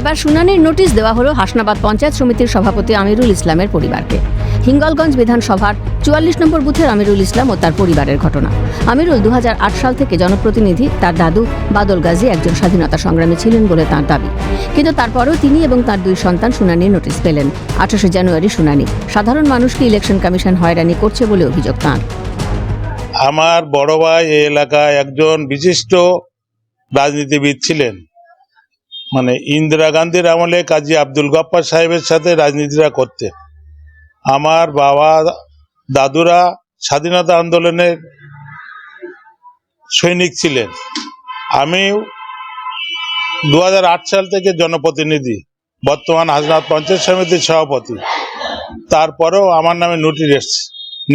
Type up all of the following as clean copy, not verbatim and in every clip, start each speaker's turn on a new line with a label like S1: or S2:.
S1: এবার শুনানির নোটিশ দেওয়া হলো হাসনাবাদ পঞ্চায়েত সমিতির সভাপতি আমিরুল ইসলামের পরিবারকে। হিঙ্গলগঞ্জ বিধানসভার ৪৪ নম্বর বুথের আমিরুল ইসলাম ও তার পরিবারের ঘটনা। আমিরুল ২০০৮ সাল থেকে জনপ্রতিনিধি। তার দাদু বাদল গাজী একজন স্বাধীনতা সংগ্রামী ছিলেন বলে তাঁর দাবি। কিন্তু তারপরেও তিনি এবং তার দুই সন্তান শুনানির নোটিশ পেলেন। ২৮ জানুয়ারি শুনানি। সাধারণ মানুষকে ইলেকশন কমিশন হয়রানি করছে বলে অভিযোগ তাঁর।
S2: আমার বড় ভাই এই এলাকায় একজন বিশিষ্ট রাজনীতিবিদ ছিলেন, মানে ইন্দিরা গান্ধীর আমলে কাজী আব্দুল গফফার সাহেবের সাথে রাজনীতিরা করতে। আমার বাবা দাদুরা স্বাধীনতা আন্দোলনের সৈনিক ছিলেন। আমি ২০০৮ সাল থেকে জনপ্রতিনিধি, বর্তমান হাসনাবাদ পঞ্চায়েত সমিতির সভাপতি। তারপরেও আমার নামে নোটিশ এসছে।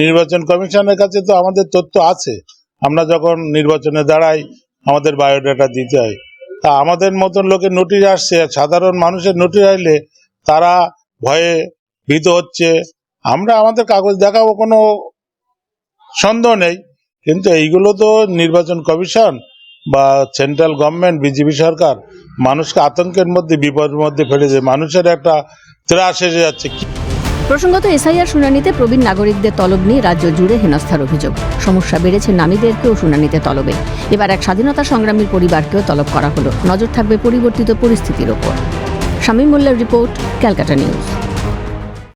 S2: নির্বাচন কমিশনের কাছে তো আমাদের তথ্য আছে, আমরা যখন নির্বাচনে দাঁড়াই আমাদের বায়োডাটা দিতে হয়। তা আমাদের মতন লোকের নোটিশ আসছে, সাধারণ মানুষের নোটিশ আসলে তারা ভয়ে ভীত হচ্ছে। আমরা আমাদের কাগজ দেখাবো, কোনো সন্দেহ নেই, কিন্তু এইগুলো তো নির্বাচন কমিশন বা সেন্ট্রাল গভর্নমেন্ট, বিজেপি সরকার মানুষকে আতঙ্কের মধ্যে, বিপদের মধ্যে ফেলেছে। মানুষের একটা ত্রাস এসে যাচ্ছে।
S1: প্রসঙ্গত এসআইআর শুনানিতে প্রবীণ নাগরিকদের তলব নিয়ে রাজ্য জুড়ে হেনস্থার অভিযোগ। সমস্যা বেড়েছে নামীদেরকেও শুনানিতে তলবে। এবার এক স্বাধীনতা সংগ্রামীর পরিবারকেও তলব করা হলো। নজর থাকবে পরিবর্তিত পরিস্থিতির ওপর। শামীম মোল্লার রিপোর্ট, ক্যালকাটা নিউজ।